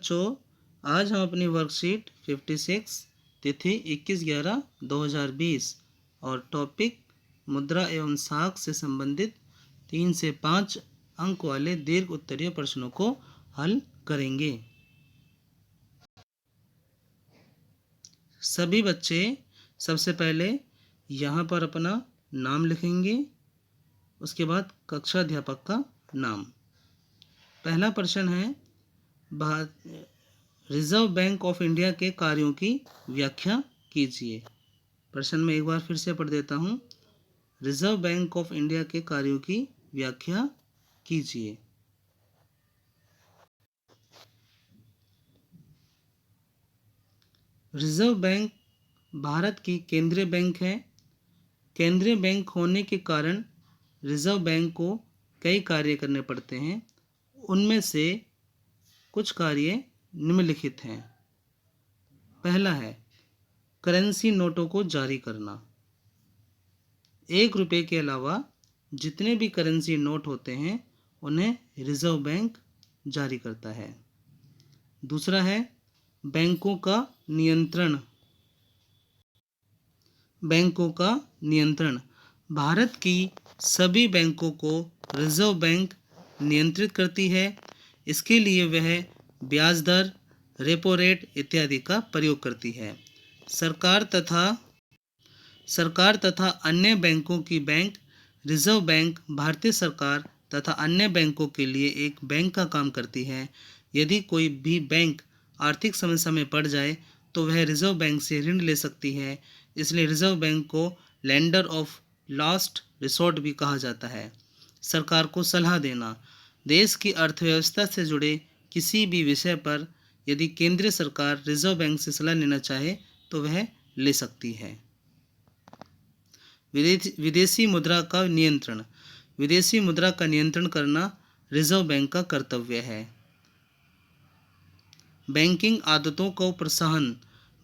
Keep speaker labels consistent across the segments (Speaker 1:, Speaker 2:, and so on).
Speaker 1: बच्चों, आज हम अपनी वर्कशीट 56 तिथि 21/11/2020 और टॉपिक मुद्रा एवं साख से संबंधित 3 से 5 अंक वाले दीर्घ उत्तरीय प्रश्नों को हल करेंगे। सभी बच्चे सबसे पहले यहाँ पर अपना नाम लिखेंगे, उसके बाद कक्षा अध्यापक का नाम। पहला प्रश्न है, रिजर्व बैंक ऑफ इंडिया के कार्यों की व्याख्या कीजिए। प्रश्न में एक बार फिर से पढ़ देता हूँ। रिजर्व बैंक ऑफ इंडिया के कार्यों की व्याख्या कीजिए। रिजर्व बैंक भारत की केंद्रीय बैंक है। केंद्रीय बैंक होने के कारण रिजर्व बैंक को कई कार्य करने पड़ते हैं। उनमें से कुछ कार्य निम्नलिखित हैं। पहला है करेंसी नोटों को जारी करना। 1 रुपये के अलावा जितने भी करेंसी नोट होते हैं उन्हें रिजर्व बैंक जारी करता है। दूसरा है बैंकों का नियंत्रण। बैंकों का नियंत्रण भारत की सभी बैंकों को रिजर्व बैंक नियंत्रित करती है। इसके लिए वह ब्याज दर, रेपो रेट इत्यादि का प्रयोग करती है। सरकार तथा अन्य बैंकों की बैंक रिजर्व बैंक भारतीय सरकार तथा अन्य बैंकों के लिए एक बैंक का काम करती है। यदि कोई भी बैंक आर्थिक समस्या में पड़ जाए तो वह रिजर्व बैंक से ऋण ले सकती है। इसलिए रिजर्व बैंक को लेंडर ऑफ लास्ट रिसोर्ट भी कहा जाता है। सरकार को सलाह देना। देश की अर्थव्यवस्था से जुड़े किसी भी विषय पर यदि केंद्रीय सरकार रिजर्व बैंक से सलाह लेना चाहे तो वह ले सकती है। विदेशी मुद्रा का नियंत्रण। विदेशी मुद्रा का नियंत्रण करना रिजर्व बैंक का कर्तव्य है। बैंकिंग आदतों को प्रोत्साहन।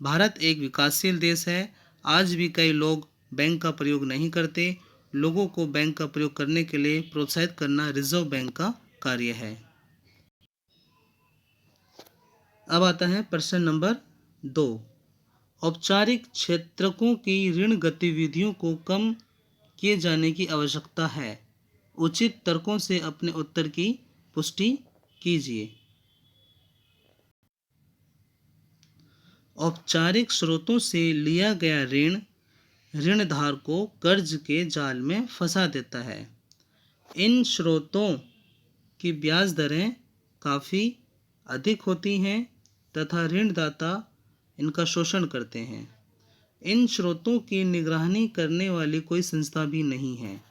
Speaker 1: भारत एक विकासशील देश है। आज भी कई लोग बैंक का प्रयोग नहीं करते। लोगों को बैंक का प्रयोग करने के लिए प्रोत्साहित करना रिजर्व बैंक का कार्य है। अब आता है प्रश्न नंबर 2। औपचारिक क्षेत्रकों की ऋण गतिविधियों को कम किए जाने की आवश्यकता है। उचित तर्कों से अपने उत्तर की पुष्टि कीजिए। औपचारिक स्रोतों से लिया गया ऋण ऋणधार को कर्ज के जाल में फंसा देता है। इन स्रोतों की ब्याज दरें काफ़ी अधिक होती हैं तथा ऋणदाता इनका शोषण करते हैं। इन स्रोतों की निगरानी करने वाली कोई संस्था भी नहीं है।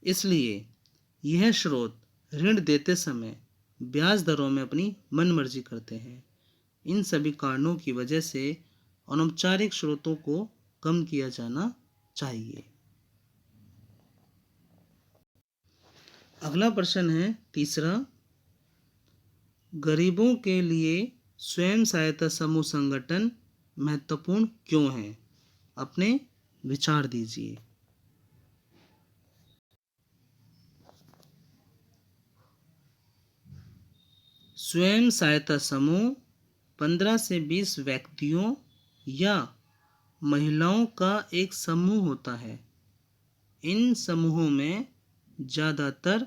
Speaker 1: इसलिए यह स्रोत ऋण देते समय ब्याज दरों में अपनी मनमर्जी करते हैं। इन सभी कारणों की वजह से अनौपचारिक स्रोतों को कम किया जाना चाहिए। अगला प्रश्न है तीसरा। गरीबों के लिए स्वयं सहायता समूह संगठन महत्वपूर्ण क्यों है? अपने विचार दीजिए। स्वयं सहायता समूह 15 से 20 व्यक्तियों या महिलाओं का एक समूह होता है। इन समूहों में ज़्यादातर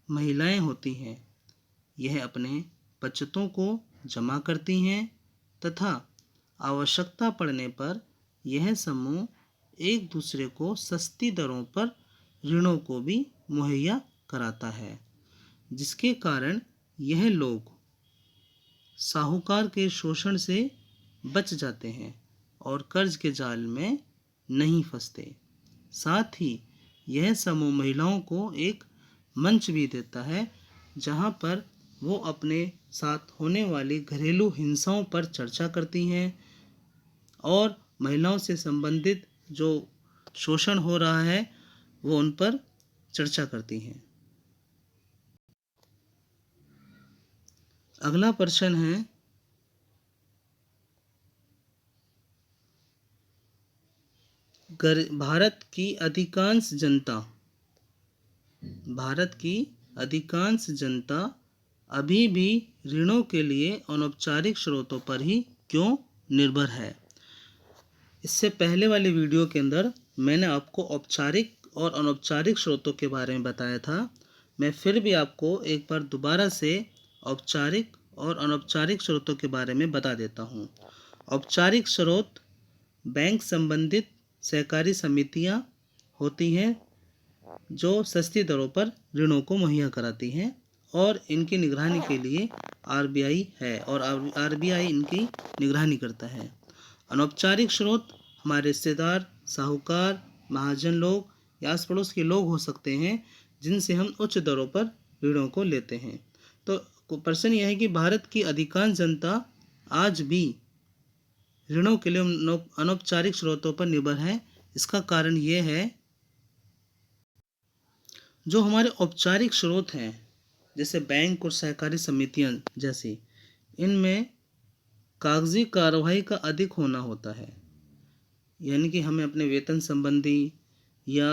Speaker 1: महिलाएं होती हैं। यह अपने बचतों को जमा करती हैं तथा आवश्यकता पड़ने पर यह समूह एक दूसरे को सस्ती दरों पर ऋणों को भी मुहैया कराता है, जिसके कारण यह लोग साहूकार के शोषण से बच जाते हैं और कर्ज के जाल में नहीं फंसते। साथ ही यह समूह महिलाओं को एक मंच भी देता है जहां पर वो अपने साथ होने वाली घरेलू हिंसाओं पर चर्चा करती हैं और महिलाओं से संबंधित जो शोषण हो रहा है वो उन पर चर्चा करती हैं। अगला प्रश्न है, भारत की अधिकांश जनता अभी भी ऋणों के लिए अनौपचारिक स्रोतों पर ही क्यों निर्भर है? इससे पहले वाली वीडियो के अंदर मैंने आपको औपचारिक और अनौपचारिक स्रोतों के बारे में बताया था। मैं फिर भी आपको एक बार दोबारा से औपचारिक और अनौपचारिक स्रोतों के बारे में बता देता हूँ। औपचारिक स्रोत बैंक संबंधित सहकारी समितियाँ होती हैं जो सस्ती दरों पर ऋणों को मुहैया कराती हैं और इनकी निगरानी के लिए आरबीआई है और आरबीआई इनकी निगरानी करता है। अनौपचारिक स्रोत हमारे रिश्तेदार, साहूकार, महाजन लोग या आस पड़ोस के लोग हो सकते हैं जिनसे हम उच्च दरों पर ऋणों को लेते हैं। तो प्रश्न यह है कि भारत की अधिकांश जनता आज भी ऋणों के लिए अनौपचारिक स्रोतों पर निर्भर है। इसका कारण ये है, जो हमारे औपचारिक स्रोत हैं जैसे बैंक और सहकारी समितियां जैसी, इनमें कागजी कार्रवाई का अधिक होना होता है। यानी कि हमें अपने वेतन संबंधी या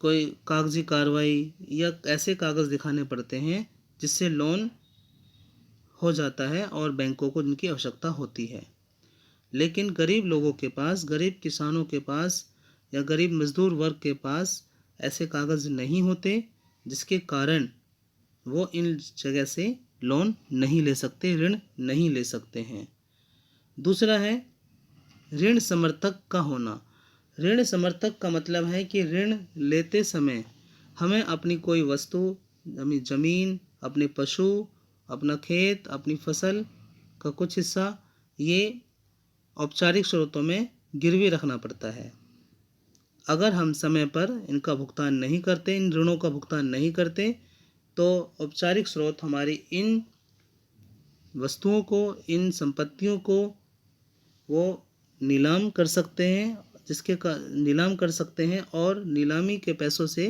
Speaker 1: कोई कागजी कार्रवाई या ऐसे कागज़ दिखाने पड़ते हैं जिससे लोन हो जाता है और बैंकों को इनकी आवश्यकता होती है। लेकिन गरीब लोगों के पास, गरीब किसानों के पास या गरीब मजदूर वर्ग के पास ऐसे कागज़ नहीं होते, जिसके कारण वो इन जगह से लोन नहीं ले सकते, ऋण नहीं ले सकते हैं। दूसरा है ऋण समर्थक का होना। ऋण समर्थक का मतलब है कि ऋण लेते समय हमें अपनी कोई वस्तु, अपनी ज़मीन, अपने पशु, अपना खेत, अपनी फसल का कुछ हिस्सा ये औपचारिक स्रोतों में गिरवी रखना पड़ता है। अगर हम समय पर इनका भुगतान नहीं करते, इन ऋणों का भुगतान नहीं करते, तो औपचारिक स्रोत हमारी इन वस्तुओं को, इन संपत्तियों को वो नीलाम कर सकते हैं, नीलाम कर सकते हैं और नीलामी के पैसों से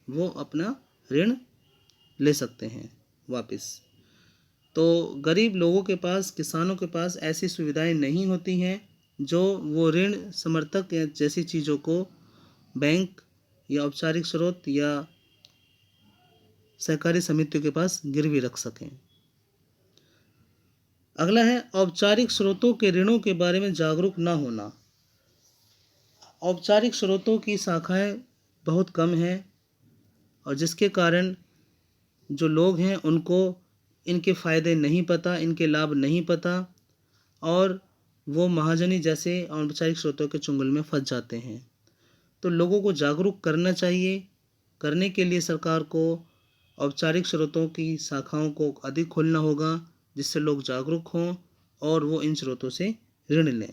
Speaker 1: वो अपना ऋण ले सकते हैं वापस। तो गरीब लोगों के पास, किसानों के पास ऐसी सुविधाएं नहीं होती हैं जो वो ऋण समर्थक या जैसी चीज़ों को बैंक या औपचारिक स्रोत या सहकारी समितियों के पास गिरवी रख सकें। अगला है औपचारिक स्रोतों के ऋणों के बारे में जागरूक ना होना। औपचारिक स्रोतों की शाखाएं बहुत कम हैं और जिसके कारण जो लोग हैं उनको इनके फ़ायदे नहीं पता, इनके लाभ नहीं पता और वो महाजनी जैसे औपचारिक स्रोतों के चुंगल में फंस जाते हैं। तो लोगों को जागरूक करना चाहिए। करने के लिए सरकार को औपचारिक स्रोतों की शाखाओं को अधिक खोलना होगा, जिससे लोग जागरूक हों और वो इन स्रोतों से ऋण लें।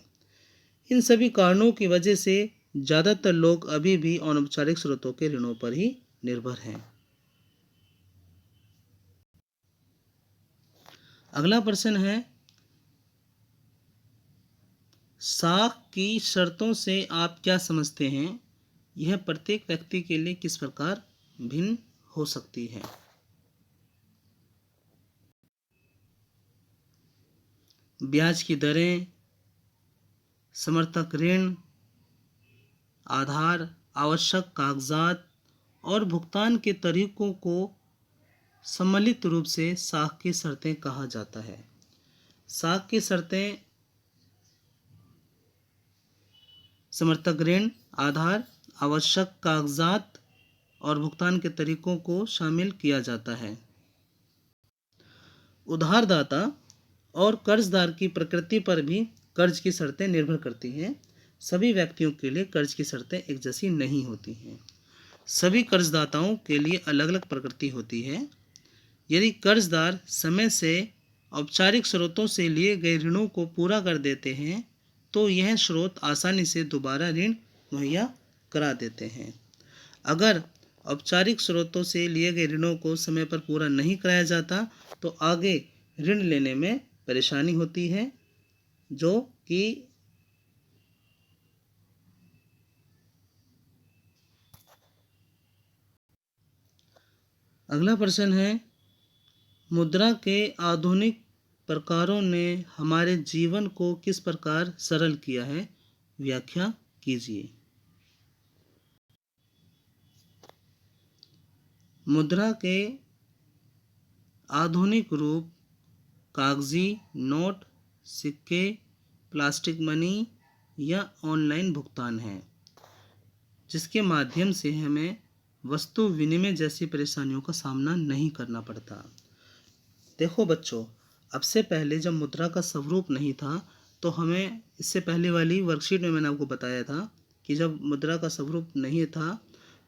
Speaker 1: इन सभी कारणों की वजह से ज़्यादातर लोग अभी भी अनौपचारिक स्रोतों के ऋणों पर ही निर्भर हैं। अगला प्रश्न है, साख की शर्तों से आप क्या समझते हैं? यह प्रत्येक व्यक्ति के लिए किस प्रकार भिन्न हो सकती है? ब्याज की दरें, समर्थक ऋण, आधार, आवश्यक कागजात और भुगतान के तरीकों को सम्मिलित रूप से साख की शर्तें कहा जाता है। साख की शर्तें समर्थक ऋण, आधार, आवश्यक कागजात और भुगतान के तरीकों को शामिल किया जाता है। उधारदाता और कर्जदार की प्रकृति पर भी कर्ज की शर्तें निर्भर करती हैं। सभी व्यक्तियों के लिए कर्ज की शर्तें एक जैसी नहीं होती हैं। सभी कर्जदाताओं के लिए अलग अलग प्रकृति होती है। यदि कर्जदार समय से औपचारिक स्रोतों से लिए गए ऋणों को पूरा कर देते हैं तो यह स्रोत आसानी से दोबारा ऋण मुहैया करा देते हैं। अगर औपचारिक स्रोतों से लिए गए ऋणों को समय पर पूरा नहीं कराया जाता तो आगे ऋण लेने में परेशानी होती है, जो कि अगला प्रश्न है, मुद्रा के आधुनिक प्रकारों ने हमारे जीवन को किस प्रकार सरल किया है? व्याख्या कीजिए। मुद्रा के आधुनिक रूप कागजी नोट, सिक्के, प्लास्टिक मनी या ऑनलाइन भुगतान है, जिसके माध्यम से हमें वस्तु विनिमय जैसी परेशानियों का सामना नहीं करना पड़ता। देखो बच्चों, अब से पहले जब मुद्रा का स्वरूप नहीं था तो हमें, इससे पहले वाली वर्कशीट में मैंने आपको बताया था कि जब मुद्रा का स्वरूप नहीं था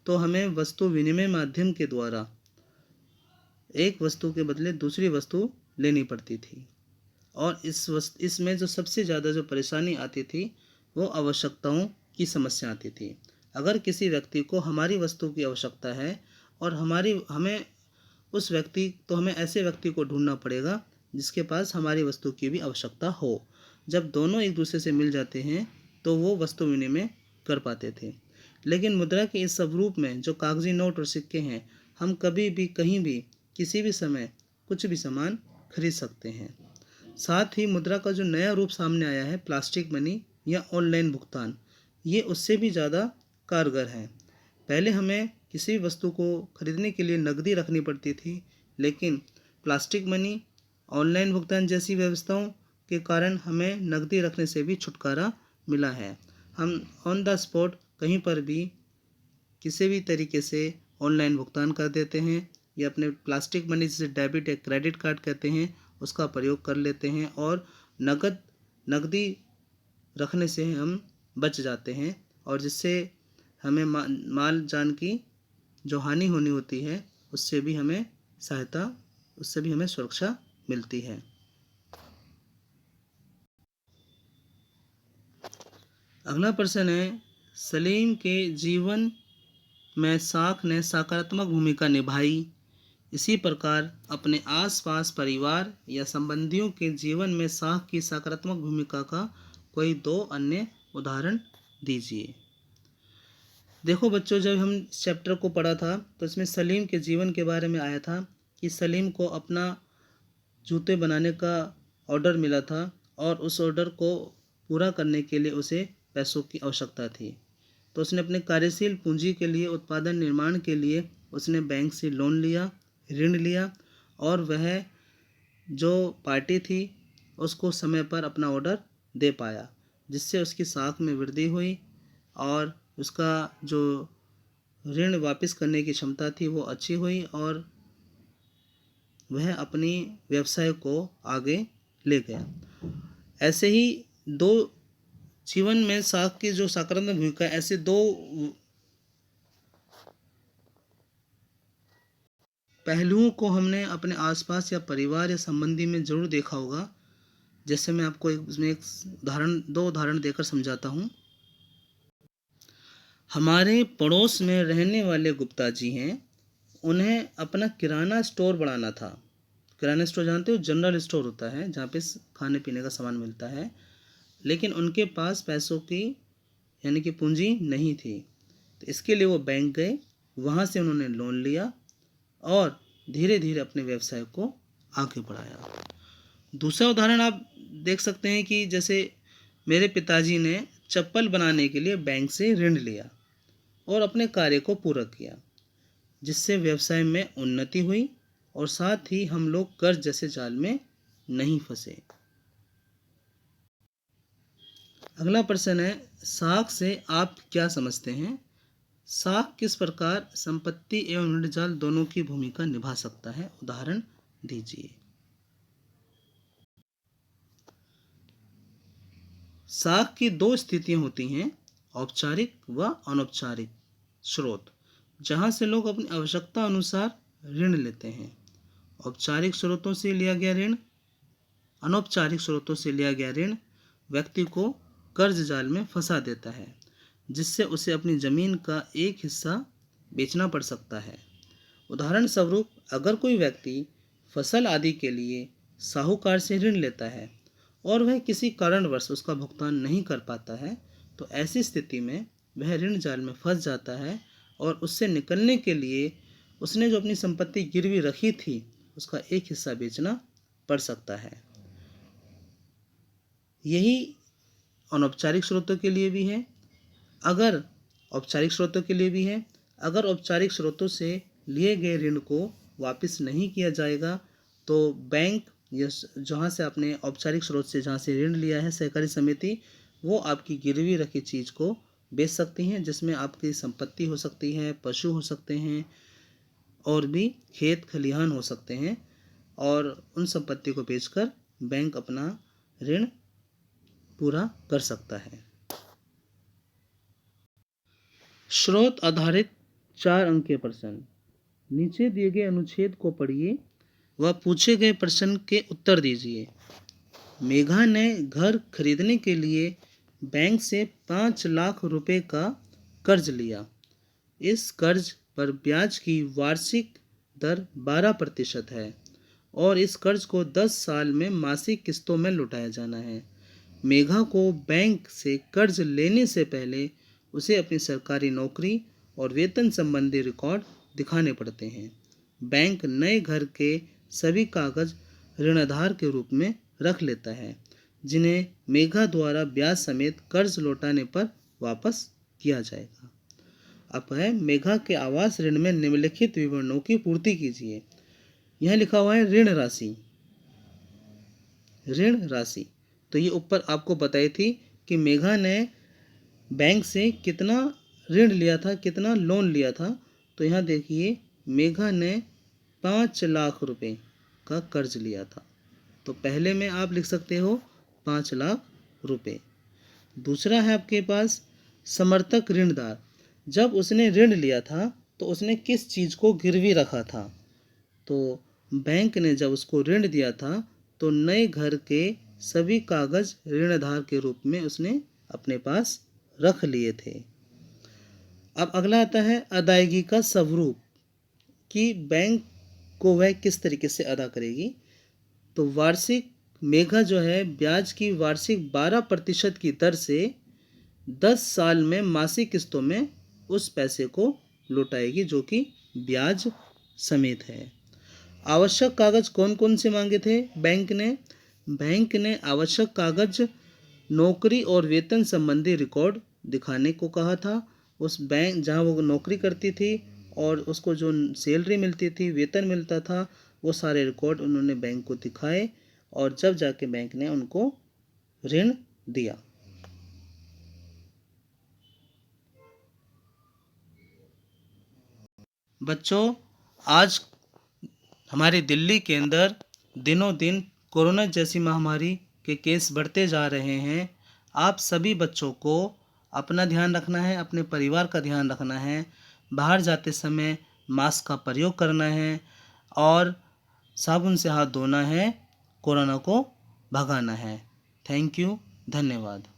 Speaker 1: तो हमें वस्तु विनिमय माध्यम के द्वारा एक वस्तु के बदले दूसरी वस्तु लेनी पड़ती थी। और इसमें जो सबसे ज़्यादा जो परेशानी आती थी वो आवश्यकताओं की समस्या आती थी। अगर किसी व्यक्ति को हमारी वस्तु की आवश्यकता है और हमें हमें ऐसे व्यक्ति को ढूंढना पड़ेगा जिसके पास हमारी वस्तु की भी आवश्यकता हो। जब दोनों एक दूसरे से मिल जाते हैं तो वो वस्तु विनिमय कर पाते थे। लेकिन मुद्रा के इस स्वरूप में जो कागजी नोट और सिक्के हैं, हम कभी भी कहीं भी किसी भी समय कुछ भी सामान खरीद सकते हैं। साथ ही मुद्रा का जो नया रूप सामने आया है, प्लास्टिक मनी या ऑनलाइन भुगतान, ये उससे भी ज़्यादा कारगर है। पहले हमें किसी भी वस्तु को खरीदने के लिए नकदी रखनी पड़ती थी, लेकिन प्लास्टिक मनी, ऑनलाइन भुगतान जैसी व्यवस्थाओं के कारण हमें नकदी रखने से भी छुटकारा मिला है। हम ऑन द स्पॉट कहीं पर भी किसी भी तरीके से ऑनलाइन भुगतान कर देते हैं या अपने प्लास्टिक मनी, जिसे डेबिट या क्रेडिट कार्ड कहते हैं, उसका प्रयोग कर लेते हैं और नकदी रखने से हम बच जाते हैं, और जिससे हमें माल जान की जो हानि होनी होती है उससे भी हमें सुरक्षा मिलती है। अगला प्रश्न है, सलीम के जीवन में साख ने सकारात्मक भूमिका निभाई, इसी प्रकार अपने आसपास परिवार या संबंधियों के जीवन में साख की सकारात्मक भूमिका का कोई 2 अन्य उदाहरण दीजिए। देखो बच्चों, जब हम इस चैप्टर को पढ़ा था तो इसमें सलीम के जीवन के बारे में आया था कि सलीम को अपना जूते बनाने का ऑर्डर मिला था और उस ऑर्डर को पूरा करने के लिए उसे पैसों की आवश्यकता थी। तो उसने अपने कार्यशील पूंजी के लिए, उत्पादन निर्माण के लिए उसने बैंक से ऋण लिया और वह जो पार्टी थी उसको समय पर अपना ऑर्डर दे पाया, जिससे उसकी साख में वृद्धि हुई और उसका जो ऋण वापस करने की क्षमता थी वो अच्छी हुई और वह अपनी व्यवसाय को आगे ले गया। ऐसे ही दो जीवन में साख की जो सकारात्मक भूमिका, ऐसे 2 पहलुओं को हमने अपने आसपास या परिवार या संबंधी में जरूर देखा होगा। जैसे मैं आपको एक 2 उदाहरण देकर समझाता हूँ। हमारे पड़ोस में रहने वाले गुप्ता जी हैं, उन्हें अपना किराना स्टोर बढ़ाना था। किराना स्टोर जानते हो, जनरल स्टोर होता है जहाँ पे खाने पीने का सामान मिलता है। लेकिन उनके पास पैसों की यानी कि पूंजी नहीं थी, तो इसके लिए वो बैंक गए, वहाँ से उन्होंने लोन लिया और धीरे धीरे अपने व्यवसाय को आगे बढ़ाया। दूसरा उदाहरण आप देख सकते हैं कि जैसे मेरे पिताजी ने चप्पल बनाने के लिए बैंक से ऋण लिया और अपने कार्य को पूरा किया, जिससे व्यवसाय में उन्नति हुई और साथ ही हम लोग कर्ज जैसे जाल में नहीं फंसे। अगला प्रश्न है, साख से आप क्या समझते हैं? साख किस प्रकार संपत्ति एवं ऋण जाल दोनों की भूमिका निभा सकता है? उदाहरण दीजिए। साख की 2 स्थितियां होती हैं, औपचारिक व अनौपचारिक स्रोत, जहां से लोग अपनी आवश्यकता अनुसार ऋण लेते हैं। औपचारिक स्रोतों से लिया गया ऋण, अनौपचारिक स्रोतों से लिया गया ऋण व्यक्ति को कर्ज जाल में फंसा देता है, जिससे उसे अपनी ज़मीन का एक हिस्सा बेचना पड़ सकता है। उदाहरण स्वरूप, अगर कोई व्यक्ति फसल आदि के लिए साहूकार से ऋण लेता है और वह किसी कारणवश उसका भुगतान नहीं कर पाता है, तो ऐसी स्थिति में वह ऋण जाल में फंस जाता है और उससे निकलने के लिए उसने जो अपनी संपत्ति गिरवी रखी थी उसका एक हिस्सा बेचना पड़ सकता है। यही अनौपचारिक स्रोतों के लिए भी है। अगर औपचारिक स्रोतों से लिए गए ऋण को वापस नहीं किया जाएगा तो बैंक या जहाँ से आपने औपचारिक स्रोत से जहाँ से ऋण लिया है सहकारी समिति, वो आपकी गिरवी रखी चीज़ को बेच सकती हैं, जिसमें आपकी संपत्ति हो सकती है, पशु हो सकते हैं और भी खेत खलिहान हो सकते हैं, और उन संपत्ति को बेचकर बैंक अपना ऋण पूरा कर सकता है। स्रोत आधारित 4 अंक के प्रश्न। नीचे दिए गए अनुच्छेद को पढ़िए व पूछे गए प्रश्न के उत्तर दीजिए। मेघा ने घर खरीदने के लिए बैंक से 5 लाख रुपए का कर्ज लिया। इस कर्ज पर ब्याज की वार्षिक दर 12% है और इस कर्ज को 10 साल में मासिक किस्तों में लौटाया जाना है। मेघा को बैंक से कर्ज लेने से पहले उसे अपनी सरकारी नौकरी और वेतन संबंधी रिकॉर्ड दिखाने पड़ते हैं। बैंक नए घर के सभी कागज ऋणाधार के रूप में रख लेता है, जिन्हें मेघा द्वारा ब्याज समेत कर्ज लौटाने पर वापस किया जाएगा। अब है मेघा के आवास ऋण में निम्नलिखित विवरणों की पूर्ति कीजिए। यह लिखा हुआ है ऋण राशि। ऋण राशि तो ये ऊपर आपको बताई थी कि मेघा ने बैंक से कितना ऋण लिया था, कितना लोन लिया था। तो यहाँ देखिए मेघा ने 5 लाख रुपए का कर्ज लिया था, तो पहले में आप लिख सकते हो 5 लाख रुपए। दूसरा है आपके पास समर्थक ऋणदार। जब उसने ऋण लिया था तो उसने किस चीज़ को गिरवी रखा था? तो बैंक ने जब उसको ऋण दिया था तो नए घर के सभी कागज ऋणधार के रूप में उसने अपने पास रख लिए थे। अब अगला आता है अदायगी का स्वरूप, कि बैंक को वह किस तरीके से अदा करेगी। तो वार्षिक मेघा जो है ब्याज की वार्षिक 12% की दर से 10 साल में मासिक किस्तों में उस पैसे को लौटाएगी, जो कि ब्याज समेत है। आवश्यक कागज कौन कौन से मांगे थे बैंक ने? बैंक ने आवश्यक कागज नौकरी और वेतन संबंधी रिकॉर्ड दिखाने को कहा था। उस बैंक जहां वो नौकरी करती थी और उसको जो सैलरी मिलती थी, वेतन मिलता था, वो सारे रिकॉर्ड उन्होंने बैंक को दिखाए और जब जाके बैंक ने उनको ऋण दिया। बच्चों, आज हमारी दिल्ली के अंदर दिनों दिन कोरोना जैसी महामारी के केस बढ़ते जा रहे हैं। आप सभी बच्चों को अपना ध्यान रखना है, अपने परिवार का ध्यान रखना है, बाहर जाते समय मास्क का प्रयोग करना है और साबुन से हाथ धोना है, कोरोना को भगाना है। थैंक यू, धन्यवाद।